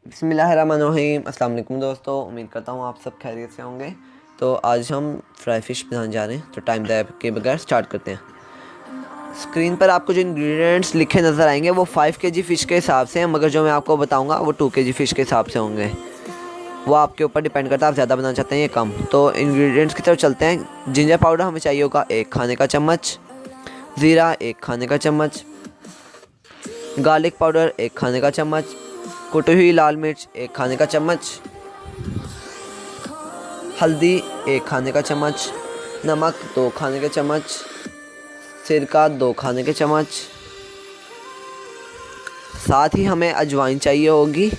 बिस्मिल्लाहिर्रहमानिर्रहीम। अस्सलाम वालेकुम दोस्तों, उम्मीद करता हूँ आप सब खैरियत से होंगे। तो आज हम फ्राई फ़िश बनाने जा रहे हैं, तो टाइम ज़ाया के बगैर स्टार्ट करते हैं। स्क्रीन पर आपको जो इंग्रेडिएंट्स लिखे नज़र आएंगे वो 5 केजी फ़िश के हिसाब से हैं, मगर जो मैं आपको बताऊँगा वो 2 केजी फ़िश के हिसाब से होंगे। वो आपके ऊपर डिपेंड करता है, आप ज़्यादा बनाना चाहते हैं या कम। तो इंग्रेडिएंट्स की तरफ चलते हैं। जिंजर पाउडर हमें चाहिए होगा 1 खाने का चम्मच, ज़ीरा 1 खाने का चम्मच, गार्लिक पाउडर 1 खाने का चम्मच, कुटी हुई लाल मिर्च 1 खाने का चम्मच, हल्दी 1 खाने का चम्मच, नमक 2 खाने के चम्मच, सिरका 2 खाने के चम्मच। साथ ही हमें अजवाइन चाहिए होगी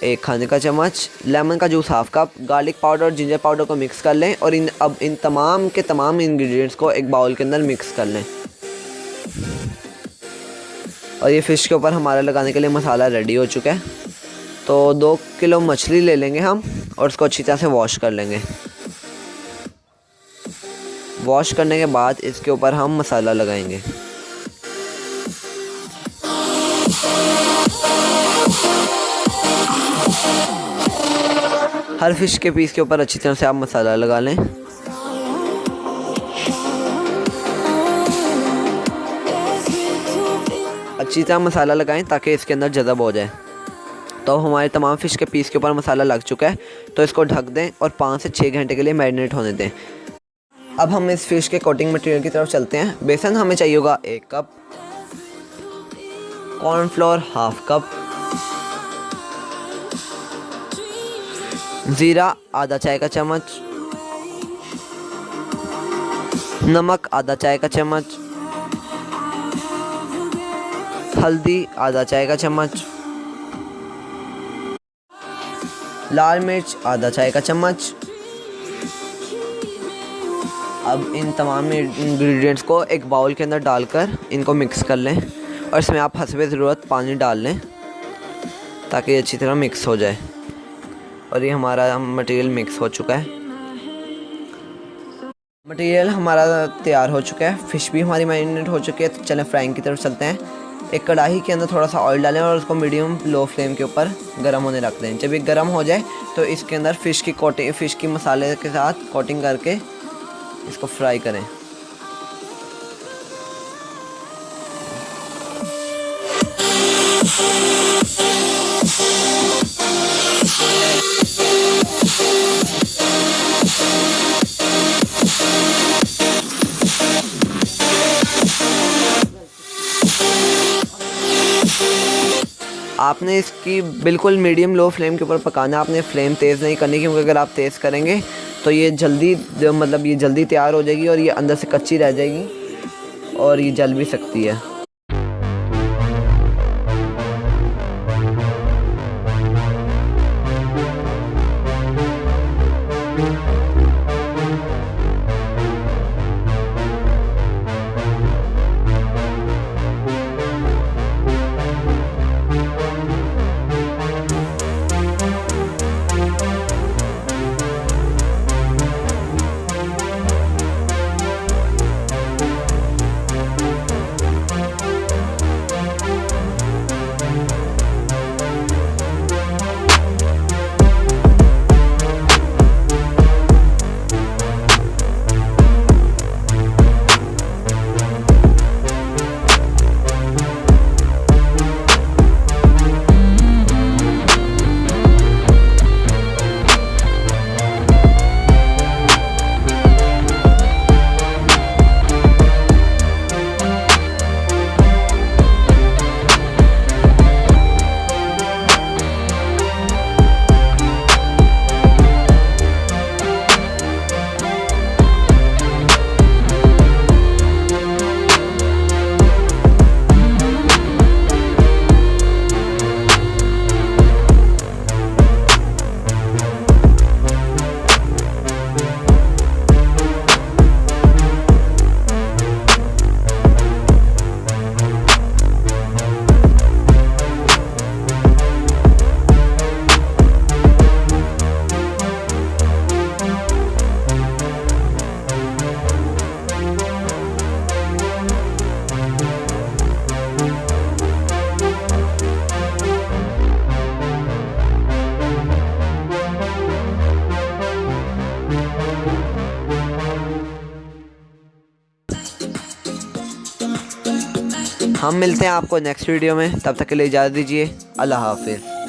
1 खाने का चम्मच, लेमन का juice half cup. Garlic powder और जिंजर पाउडर को मिक्स कर लें और इन तमाम के तमाम इंग्रेडिएंट्स को एक बाउल के अंदर मिक्स कर लें। और ये फ़िश के ऊपर हमारा लगाने के लिए मसाला रेडी हो चुका है। तो 2 किलो मछली ले लेंगे हम और उसको अच्छी तरह से वॉश कर लेंगे। वॉश करने के बाद इसके ऊपर हम मसाला लगाएंगे। हर फ़िश के पीस के ऊपर अच्छी तरह से आप मसाला लगा लें। अच्छी तरह मसाला लगाएं ताकि इसके अंदर जज़ब हो जाए। तो हमारे तमाम फ़िश के पीस के ऊपर मसाला लग चुका है, तो इसको ढक दें और 5 से 6 घंटे के लिए मैरिनेट होने दें। अब हम इस फ़िश के कोटिंग मटेरियल की तरफ चलते हैं। बेसन हमें चाहिए होगा 1 कप, कॉर्नफ्लोर हाफ कप, ज़ीरा आधा चाय का चम्मच, नमक आधा चाय का चम्मच, हल्दी आधा चाय का चम्मच, लाल मिर्च आधा चाय का चम्मच। अब इन तमाम इंग्रेडिएंट्स को एक बाउल के अंदर डालकर इनको मिक्स कर लें और इसमें आप हस्बे ज़रूरत पानी डाल लें ताकि अच्छी तरह मिक्स हो जाए। और ये हमारा मटेरियल मिक्स हो चुका है। मटेरियल हमारा तैयार हो चुका है, फ़िश भी हमारी मैरिनेट हो चुकी है। तो चलें फ्राइंग की तरफ चलते हैं। एक कढ़ाई के अंदर थोड़ा सा ऑयल डालें और उसको मीडियम लो फ्लेम के ऊपर गर्म होने रख दें। जब ये गर्म हो जाए तो इसके अंदर फ़िश की मसाले के साथ कोटिंग करके इसको फ्राई करें। आपने इसकी बिल्कुल मीडियम लो फ्लेम के ऊपर पकाना है, आपने फ्लेम तेज़ नहीं करनी, क्योंकि अगर आप तेज़ करेंगे तो ये जल्दी तैयार हो जाएगी और ये अंदर से कच्ची रह जाएगी और ये जल भी सकती है। हम मिलते हैं आपको नेक्स्ट वीडियो में, तब तक के लिए इजाज़त दीजिए। अल्लाह हाफिज़।